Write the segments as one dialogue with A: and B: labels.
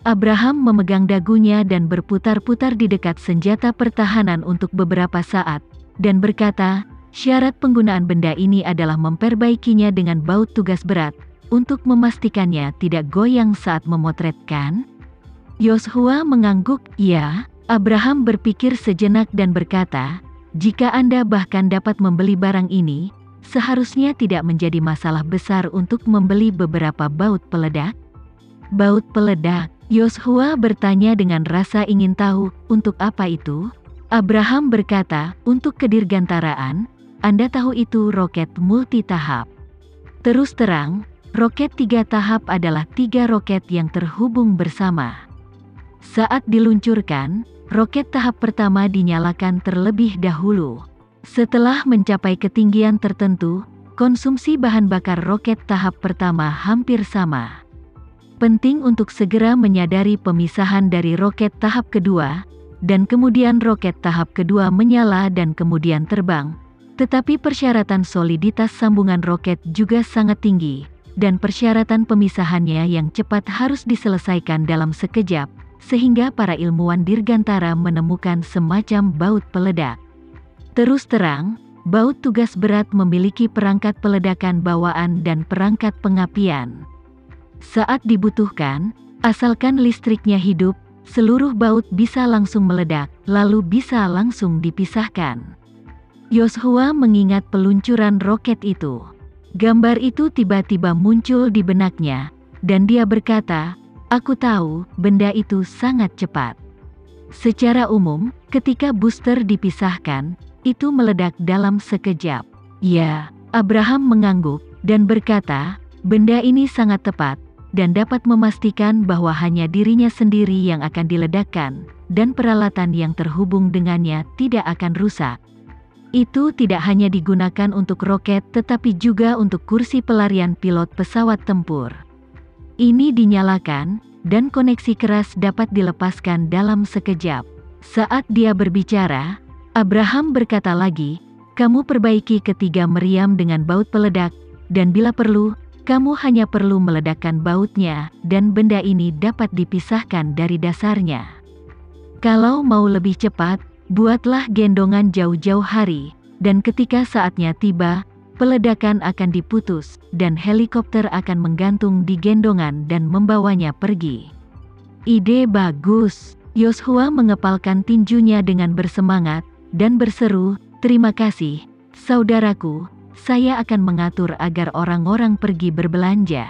A: Abraham memegang dagunya dan berputar-putar di dekat senjata pertahanan untuk beberapa saat, dan berkata, syarat penggunaan benda ini adalah memperbaikinya dengan baut tugas berat, untuk memastikannya tidak goyang saat memotretkan. Yosua mengangguk, ya. Abraham berpikir sejenak dan berkata, jika Anda bahkan dapat membeli barang ini, seharusnya tidak menjadi masalah besar untuk membeli beberapa baut peledak. Baut peledak, Yosua bertanya dengan rasa ingin tahu, untuk apa itu? Abraham berkata, untuk kedirgantaraan. Anda tahu itu roket multi-tahap. Terus terang, roket 3 tahap adalah 3 roket yang terhubung bersama. Saat diluncurkan, roket tahap pertama dinyalakan terlebih dahulu. Setelah mencapai ketinggian tertentu, konsumsi bahan bakar roket tahap pertama hampir sama. Penting untuk segera menyadari pemisahan dari roket tahap kedua, dan kemudian roket tahap kedua menyala dan kemudian terbang. Tetapi persyaratan soliditas sambungan roket juga sangat tinggi, dan persyaratan pemisahannya yang cepat harus diselesaikan dalam sekejap, sehingga para ilmuwan dirgantara menemukan semacam baut peledak. Terus terang, baut tugas berat memiliki perangkat peledakan bawaan dan perangkat pengapian. Saat dibutuhkan, asalkan listriknya hidup, seluruh baut bisa langsung meledak, lalu bisa langsung dipisahkan. Yosua mengingat peluncuran roket itu. Gambar itu tiba-tiba muncul di benaknya, dan dia berkata, aku tahu, benda itu sangat cepat. Secara umum, ketika booster dipisahkan, itu meledak dalam sekejap. Ya, Abraham mengangguk, dan berkata, benda ini sangat tepat, dan dapat memastikan bahwa hanya dirinya sendiri yang akan diledakkan, dan peralatan yang terhubung dengannya tidak akan rusak. Itu tidak hanya digunakan untuk roket tetapi juga untuk kursi pelarian pilot pesawat tempur. Ini dinyalakan, dan koneksi keras dapat dilepaskan dalam sekejap. Saat dia berbicara, Abraham berkata lagi, kamu perbaiki ketiga meriam dengan baut peledak, dan bila perlu, kamu hanya perlu meledakkan bautnya, dan benda ini dapat dipisahkan dari dasarnya. Kalau mau lebih cepat, buatlah gendongan jauh-jauh hari, dan ketika saatnya tiba, peledakan akan diputus, dan helikopter akan menggantung di gendongan dan membawanya pergi. Ide bagus. Yosua mengepalkan tinjunya dengan bersemangat, dan berseru, terima kasih, saudaraku, saya akan mengatur agar orang-orang pergi berbelanja.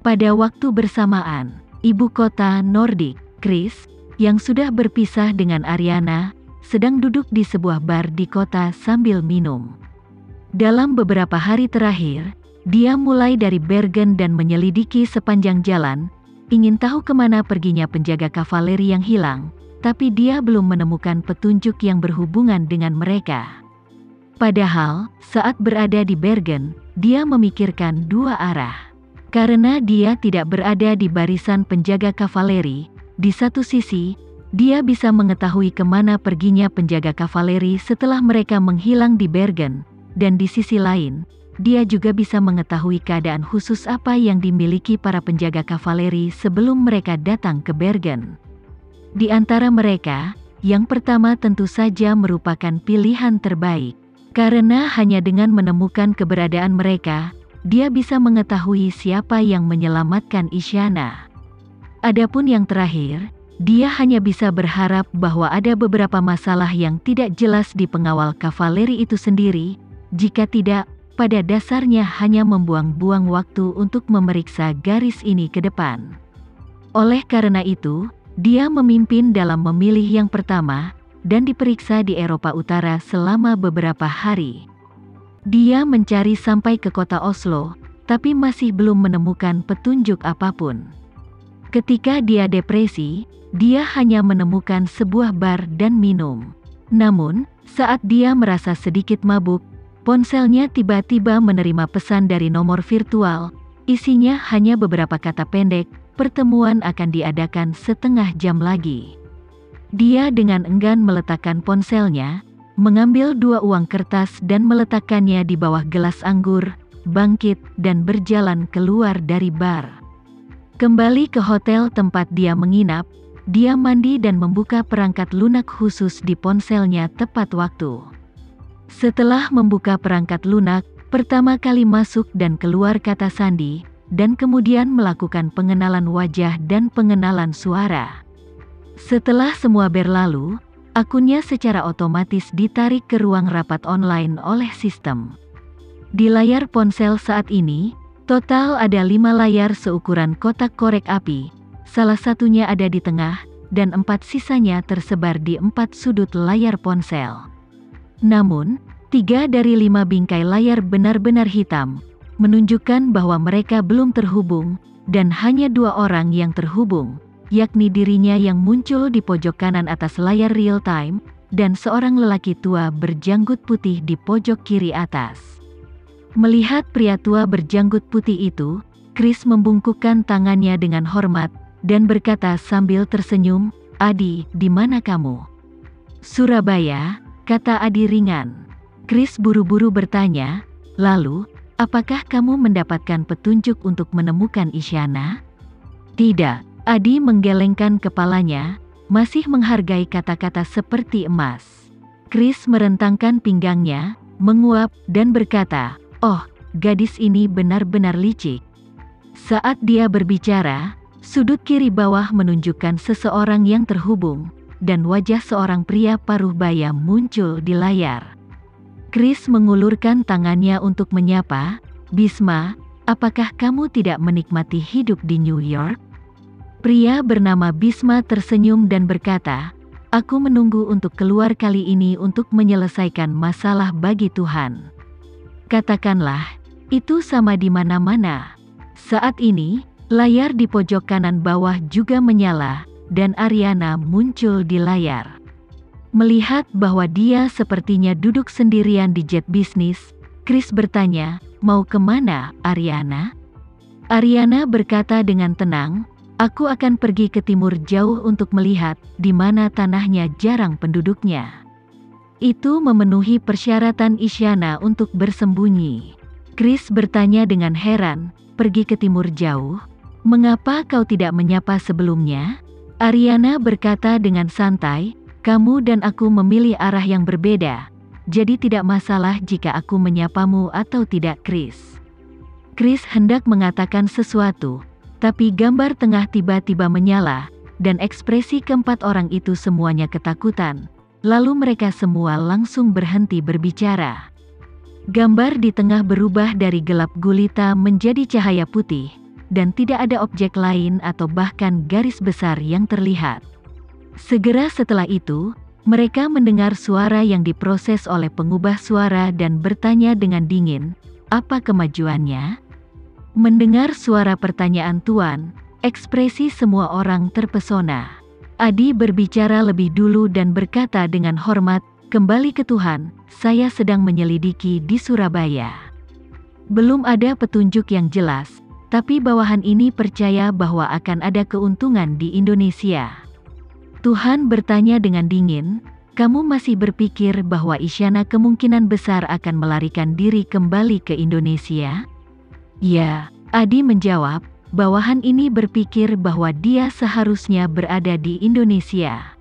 A: Pada waktu bersamaan, ibu kota Nordik, Chris, yang sudah berpisah dengan Ariana, sedang duduk di sebuah bar di kota sambil minum. Dalam beberapa hari terakhir, dia mulai dari Bergen dan menyelidiki sepanjang jalan, ingin tahu kemana perginya penjaga kavaleri yang hilang, tapi dia belum menemukan petunjuk yang berhubungan dengan mereka. Padahal, saat berada di Bergen, dia memikirkan dua arah. Karena dia tidak berada di barisan penjaga kavaleri, di satu sisi, dia bisa mengetahui kemana perginya penjaga kavaleri setelah mereka menghilang di Bergen, dan di sisi lain, dia juga bisa mengetahui keadaan khusus apa yang dimiliki para penjaga kavaleri sebelum mereka datang ke Bergen. Di antara mereka, yang pertama tentu saja merupakan pilihan terbaik, karena hanya dengan menemukan keberadaan mereka, dia bisa mengetahui siapa yang menyelamatkan Isyana. Adapun yang terakhir, dia hanya bisa berharap bahwa ada beberapa masalah yang tidak jelas di pengawal kavaleri itu sendiri, jika tidak, pada dasarnya hanya membuang-buang waktu untuk memeriksa garis ini ke depan. Oleh karena itu, dia memimpin dalam memilih yang pertama, dan diperiksa di Eropa Utara selama beberapa hari. Dia mencari sampai ke kota Oslo, tapi masih belum menemukan petunjuk apapun. Ketika dia depresi, dia hanya menemukan sebuah bar dan minum. Namun, saat dia merasa sedikit mabuk, ponselnya tiba-tiba menerima pesan dari nomor virtual, isinya hanya beberapa kata pendek, pertemuan akan diadakan setengah jam lagi. Dia dengan enggan meletakkan ponselnya, mengambil 2 uang kertas dan meletakkannya di bawah gelas anggur, bangkit dan berjalan keluar dari bar. Kembali ke hotel tempat dia menginap, dia mandi dan membuka perangkat lunak khusus di ponselnya tepat waktu. Setelah membuka perangkat lunak, pertama kali masuk dan keluar kata sandi, dan kemudian melakukan pengenalan wajah dan pengenalan suara. Setelah semua berlalu, akunnya secara otomatis ditarik ke ruang rapat online oleh sistem. Di layar ponsel saat ini, total ada 5 layar seukuran kotak korek api, salah satunya ada di tengah, dan 4 sisanya tersebar di 4 sudut layar ponsel. Namun, 3 dari 5 bingkai layar benar-benar hitam, menunjukkan bahwa mereka belum terhubung, dan hanya 2 orang yang terhubung, yakni dirinya yang muncul di pojok kanan atas layar real-time, dan seorang lelaki tua berjanggut putih di pojok kiri atas. Melihat pria tua berjanggut putih itu, Chris membungkukkan tangannya dengan hormat, dan berkata sambil tersenyum, "Adi, di mana kamu?" "Surabaya," kata Adi ringan. Chris buru-buru bertanya, "Lalu, apakah kamu mendapatkan petunjuk untuk menemukan Isyana?" "Tidak," Adi menggelengkan kepalanya, masih menghargai kata-kata seperti emas. Chris merentangkan pinggangnya, menguap, dan berkata, "Oh, gadis ini benar-benar licik." Saat dia berbicara, sudut kiri bawah menunjukkan seseorang yang terhubung, dan wajah seorang pria paruh baya muncul di layar. Chris mengulurkan tangannya untuk menyapa, "Bisma, apakah kamu tidak menikmati hidup di New York?" Pria bernama Bisma tersenyum dan berkata, "Aku menunggu untuk keluar kali ini untuk menyelesaikan masalah bagi Tuhan." "Katakanlah, itu sama di mana-mana." Saat ini, layar di pojok kanan bawah juga menyala, dan Ariana muncul di layar. Melihat bahwa dia sepertinya duduk sendirian di jet bisnis, Chris bertanya, "Mau kemana, Ariana?" Ariana berkata dengan tenang, "Aku akan pergi ke timur jauh untuk melihat di mana tanahnya jarang penduduknya." Itu memenuhi persyaratan Isyana untuk bersembunyi. Chris bertanya dengan heran, "Pergi ke timur jauh? Mengapa kau tidak menyapa sebelumnya?" Ariana berkata dengan santai, "Kamu dan aku memilih arah yang berbeda, jadi tidak masalah jika aku menyapamu atau tidak, Chris." Chris hendak mengatakan sesuatu, tapi gambar tengah tiba-tiba menyala, dan ekspresi keempat orang itu semuanya ketakutan. Lalu mereka semua langsung berhenti berbicara. Gambar di tengah berubah dari gelap gulita menjadi cahaya putih, dan tidak ada objek lain atau bahkan garis besar yang terlihat. Segera setelah itu, mereka mendengar suara yang diproses oleh pengubah suara dan bertanya dengan dingin, "Apa kemajuannya?" Mendengar suara pertanyaan Tuan, ekspresi semua orang terpesona. Adi berbicara lebih dulu dan berkata dengan hormat, "Kembali ke Tuhan, saya sedang menyelidiki di Surabaya. Belum ada petunjuk yang jelas, tapi bawahan ini percaya bahwa akan ada keuntungan di Indonesia." Tuhan bertanya dengan dingin, "Kamu masih berpikir bahwa Isyana kemungkinan besar akan melarikan diri kembali ke Indonesia?" "Ya," Adi menjawab, "bawahan ini berpikir bahwa dia seharusnya berada di Indonesia."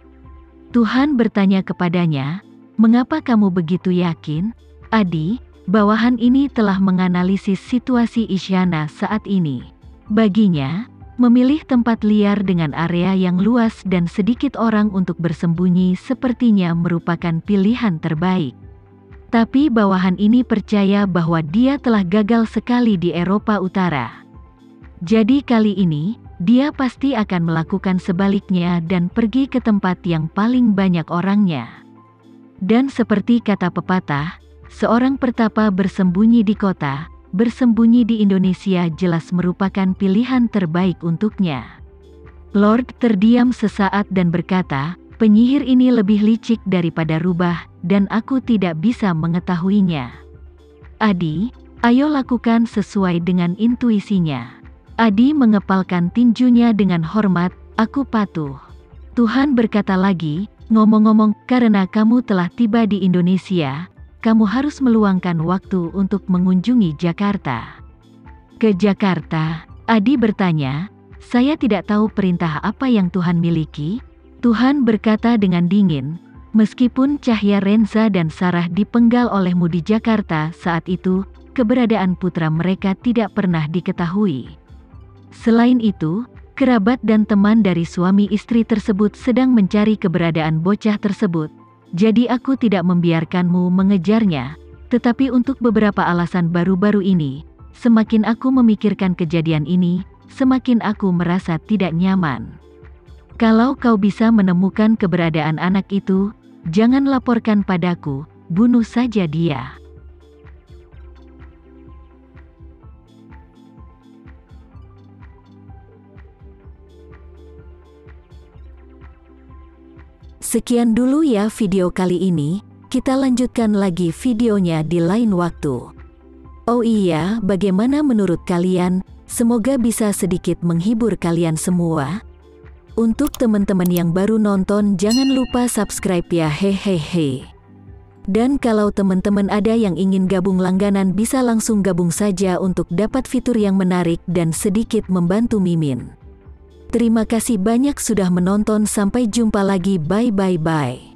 A: Tuhan bertanya kepadanya, "Mengapa kamu begitu yakin?" "Adi, bawahan ini telah menganalisis situasi Isyana saat ini. Baginya, memilih tempat liar dengan area yang luas dan sedikit orang untuk bersembunyi sepertinya merupakan pilihan terbaik. Tapi bawahan ini percaya bahwa dia telah gagal sekali di Eropa Utara. Jadi kali ini, dia pasti akan melakukan sebaliknya dan pergi ke tempat yang paling banyak orangnya." Dan seperti kata pepatah, seorang pertapa bersembunyi di kota, bersembunyi di Indonesia jelas merupakan pilihan terbaik untuknya. Lord terdiam sesaat dan berkata, "Penyihir ini lebih licik daripada rubah, dan aku tidak bisa mengetahuinya. Adi, ayo lakukan sesuai dengan intuisinya." Adi mengepalkan tinjunya dengan hormat, "Aku patuh." Tuhan berkata lagi, "Ngomong-ngomong, karena kamu telah tiba di Indonesia, kamu harus meluangkan waktu untuk mengunjungi Jakarta." "Ke Jakarta?" Adi bertanya, Saya tidak tahu perintah apa yang Tuhan miliki. Tuhan berkata dengan dingin, meskipun cahaya Renza dan Sarah dipenggal olehmu di Jakarta saat itu, keberadaan putra mereka tidak pernah diketahui. Selain itu, kerabat dan teman dari suami istri tersebut sedang mencari keberadaan bocah tersebut. Jadi aku tidak membiarkanmu mengejarnya, tetapi untuk beberapa alasan baru-baru ini, semakin aku memikirkan kejadian ini, semakin aku merasa tidak nyaman. Kalau kau bisa menemukan keberadaan anak itu, jangan laporkan padaku, bunuh saja dia. Sekian dulu ya video kali ini, kita lanjutkan lagi videonya di lain waktu. Oh iya, bagaimana menurut kalian? Semoga bisa sedikit menghibur kalian semua. Untuk teman-teman yang baru nonton, jangan lupa subscribe ya, hehehe. Dan kalau teman-teman ada yang ingin gabung langganan, bisa langsung gabung saja untuk dapat fitur yang menarik dan sedikit membantu Mimin. Terima kasih banyak sudah menonton, sampai jumpa lagi, bye.